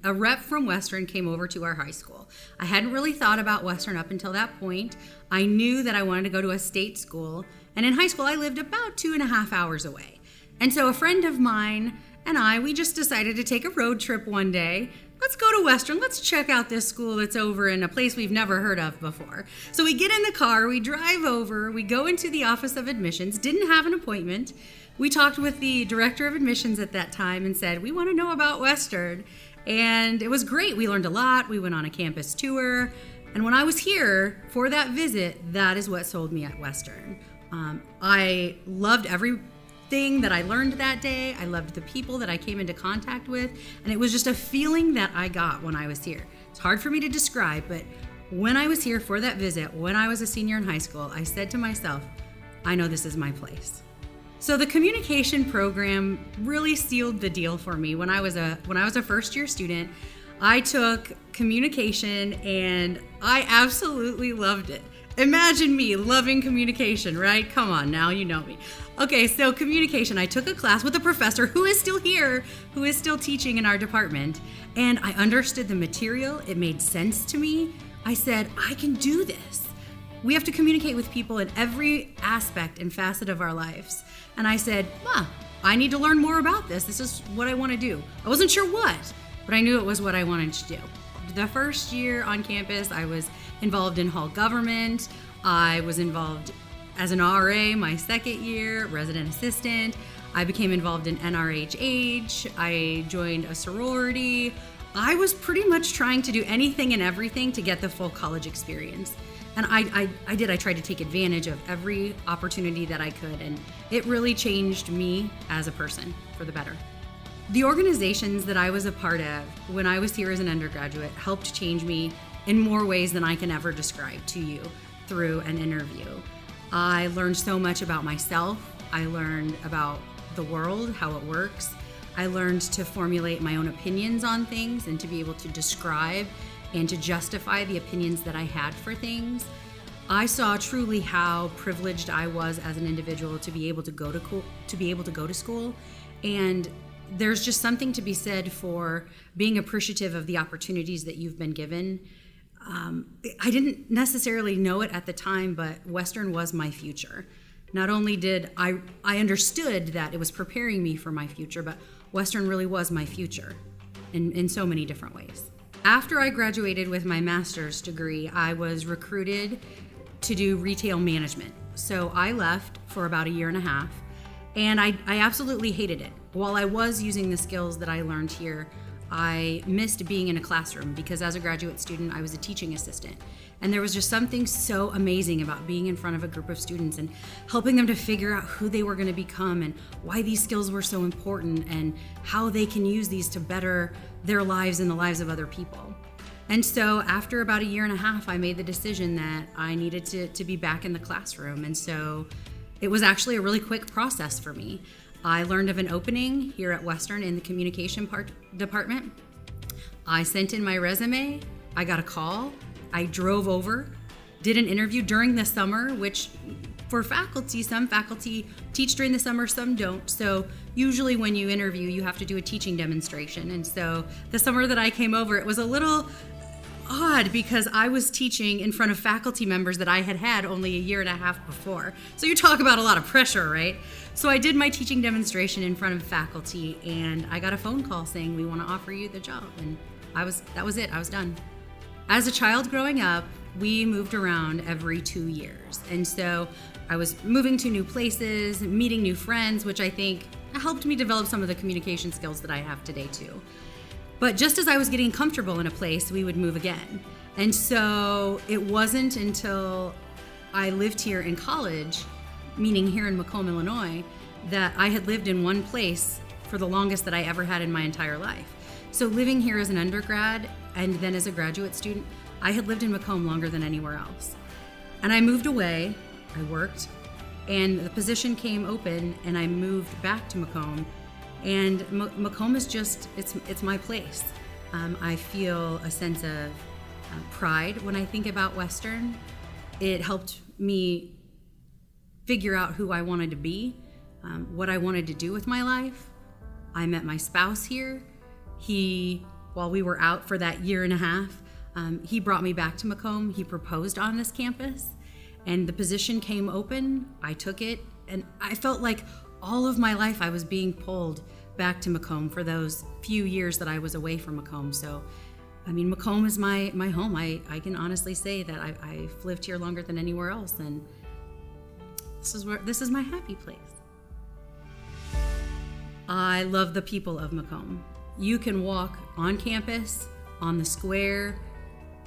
a rep from Western came over to our high school. I hadn't really thought about Western up until that point. I knew that I wanted to go to a state school, and in high school I lived about 2.5 hours away. And so a friend of mine and we just decided to take a road trip one day. Let's go to Western. Let's check out this school that's over in a place we've never heard of before. So we get in the car, we drive over, we go into the Office of Admissions, didn't have an appointment. We talked with the director of admissions at that time and said, we want to know about Western. And it was great. We learned a lot. We went on a campus tour. And when I was here for that visit, that is what sold me at Western. I loved everything that I learned that day. I loved the people that I came into contact with. And it was just a feeling that I got when I was here. It's hard for me to describe, but when I was here for that visit, when I was a senior in high school, I said to myself, I know this is my place. So the communication program really sealed the deal for me. When I was a first year student, I took communication and I absolutely loved it. Imagine me loving communication, right? Come on now, you know me. Okay, so communication, I took a class with a professor who is still here, who is still teaching in our department, and I understood the material. It made sense to me. I said, I can do this. We have to communicate with people in every aspect and facet of our lives. And I said, I need to learn more about this. This is what I want to do. I wasn't sure what, but I knew it was what I wanted to do. The first year on campus, I was involved in hall government. I was involved as an RA my second year, resident assistant. I became involved in NRHH. I joined a sorority. I was pretty much trying to do anything and everything to get the full college experience. And I did. I tried to take advantage of every opportunity that I could, and it really changed me as a person for the better. The organizations that I was a part of when I was here as an undergraduate helped change me in more ways than I can ever describe to you through an interview. I learned so much about myself. I learned about the world, how it works. I learned to formulate my own opinions on things and to be able to describe and to justify the opinions that I had for things. I saw truly how privileged I was as an individual to be able to go to school, and there's just something to be said for being appreciative of the opportunities that you've been given. I didn't necessarily know it at the time, but Western was my future. Not only did I understood that it was preparing me for my future, but Western really was my future in so many different ways. After I graduated with my master's degree, I was recruited to do retail management. So I left for about 1.5 years, and I absolutely hated it. While I was using the skills that I learned here, I missed being in a classroom because as a graduate student, I was a teaching assistant. And there was just something so amazing about being in front of a group of students and helping them to figure out who they were going to become and why these skills were so important and how they can use these to better their lives and the lives of other people. And so after about 1.5 years, I made the decision that I needed to be back in the classroom. And so it was actually a really quick process for me. I learned of an opening here at Western in the communication department. I sent in my resume. I got a call. I drove over, did an interview during the summer, which for faculty, some faculty teach during the summer, some don't. So usually when you interview, you have to do a teaching demonstration. And so the summer that I came over, it was a little odd because I was teaching in front of faculty members that I had only 1.5 years before. So you talk about a lot of pressure, right? So I did my teaching demonstration in front of faculty, and I got a phone call saying, we want to offer you the job. And that was it. I was done. As a child growing up, we moved around every 2 years. And so I was moving to new places, meeting new friends, which I think helped me develop some of the communication skills that I have today too. But just as I was getting comfortable in a place, we would move again. And so it wasn't until I lived here in college, meaning here in Macomb, Illinois, that I had lived in one place for the longest that I ever had in my entire life. So living here as an undergrad and then as a graduate student, I had lived in Macomb longer than anywhere else. And I moved away, I worked, and the position came open and I moved back to Macomb. And Macomb is just, it's my place. I feel a sense of pride when I think about Western. It helped me figure out who I wanted to be, what I wanted to do with my life. I met my spouse here. He while we were out for that year and a half, he brought me back to Macomb. He proposed on this campus, and the position came open. I took it, and I felt like all of my life I was being pulled back to Macomb for those few years that I was away from Macomb. So, I mean, Macomb is my home. I can honestly say that I've lived here longer than anywhere else, and this is my happy place. I love the people of Macomb. You can walk on campus, on the square,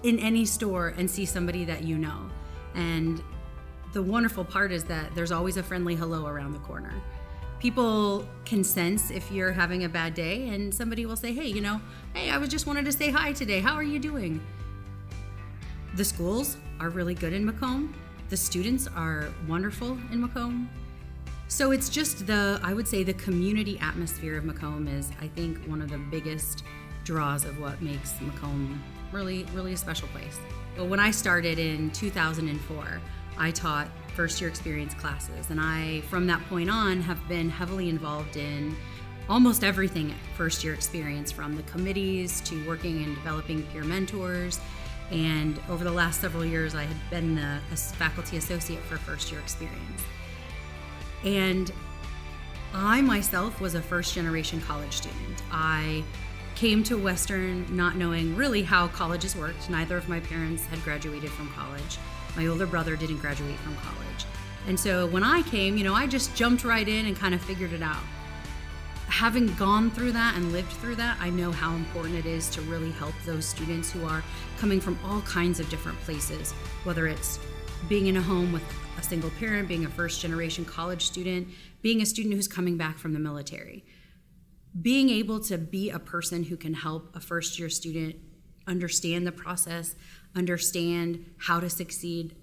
in any store and see somebody that you know. And the wonderful part is that there's always a friendly hello around the corner. People can sense if you're having a bad day, and somebody will say, hey, I just wanted to say hi today. How are you doing? The schools are really good in Macomb. The students are wonderful in Macomb. So it's just I would say the community atmosphere of Macomb is, I think, one of the biggest draws of what makes Macomb really, really a special place. Well, when I started in 2004, I taught first year experience classes, and I, from that point on, have been heavily involved in almost everything at first year experience, from the committees to working and developing peer mentors. And over the last several years, I had been a faculty associate for first year experience. And I myself was a first generation college student. I came to Western not knowing really how colleges worked. Neither of my parents had graduated from college. My older brother didn't graduate from college. And so when I came, I just jumped right in and kind of figured it out. Having gone through that and lived through that, I know how important it is to really help those students who are coming from all kinds of different places, whether it's being in a home with a single parent, being a first generation college student, being a student who's coming back from the military. Being able to be a person who can help a first year student understand the process, understand how to succeed,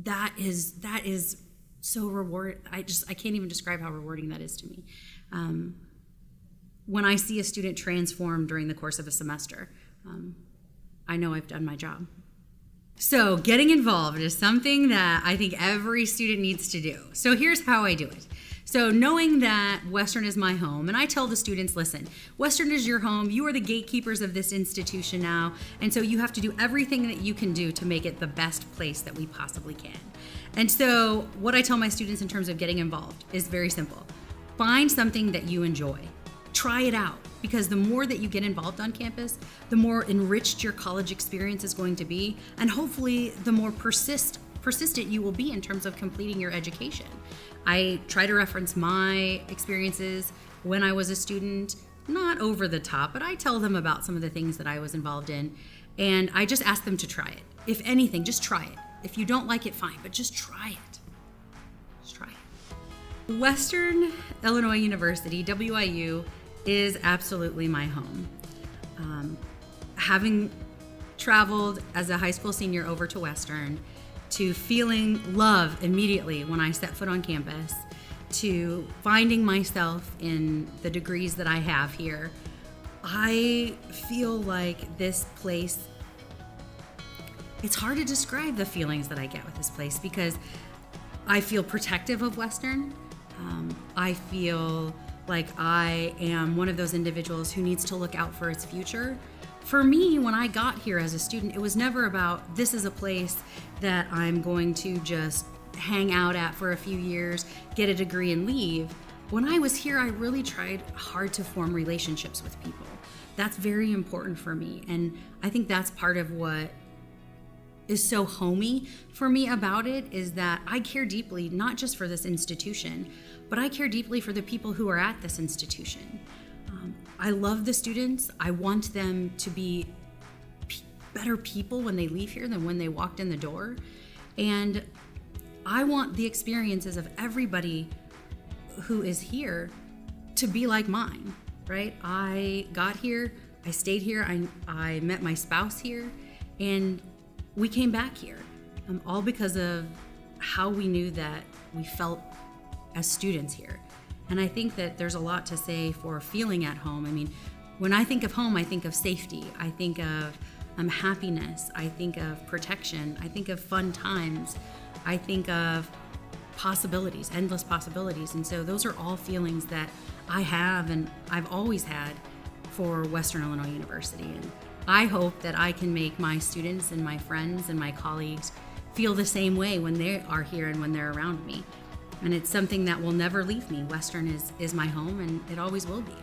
that is so rewarding. I can't even describe how rewarding that is to me. When I see a student transform during the course of a semester, I know I've done my job. So getting involved is something that I think every student needs to do. So here's how I do it. So knowing that Western is my home, and I tell the students, listen, Western is your home. You are the gatekeepers of this institution now. And so you have to do everything that you can do to make it the best place that we possibly can. And so what I tell my students in terms of getting involved is very simple. Find something that you enjoy. Try it out, because the more that you get involved on campus, the more enriched your college experience is going to be, and hopefully the more persistent you will be in terms of completing your education. I try to reference my experiences when I was a student, not over the top, but I tell them about some of the things that I was involved in, and I just ask them to try it. If anything, just try it. If you don't like it, fine, but just try it. Just try it. Western Illinois University, WIU, is absolutely my home. Having traveled as a high school senior over to Western, to feeling love immediately when I set foot on campus, to finding myself in the degrees that I have here, I feel like this place, it's hard to describe the feelings that I get with this place, because I feel protective of Western. I feel like I am one of those individuals who needs to look out for its future. For me, when I got here as a student, it was never about, this is a place that I'm going to just hang out at for a few years, get a degree, and leave. When I was here, I really tried hard to form relationships with people. That's very important for me. And I think that's part of what is so homey for me about it, is that I care deeply, not just for this institution, but I care deeply for the people who are at this institution. I love the students. I want them to be better people when they leave here than when they walked in the door. And I want the experiences of everybody who is here to be like mine, right? I got here, I stayed here, I met my spouse here, and we came back here, all because of how we knew that we felt as students here. And I think that there's a lot to say for feeling at home. I mean, when I think of home, I think of safety. I think of happiness. I think of protection. I think of fun times. I think of possibilities, endless possibilities. And so those are all feelings that I have and I've always had for Western Illinois University. And I hope that I can make my students and my friends and my colleagues feel the same way when they are here and when they're around me. And it's something that will never leave me. Western is my home, and it always will be.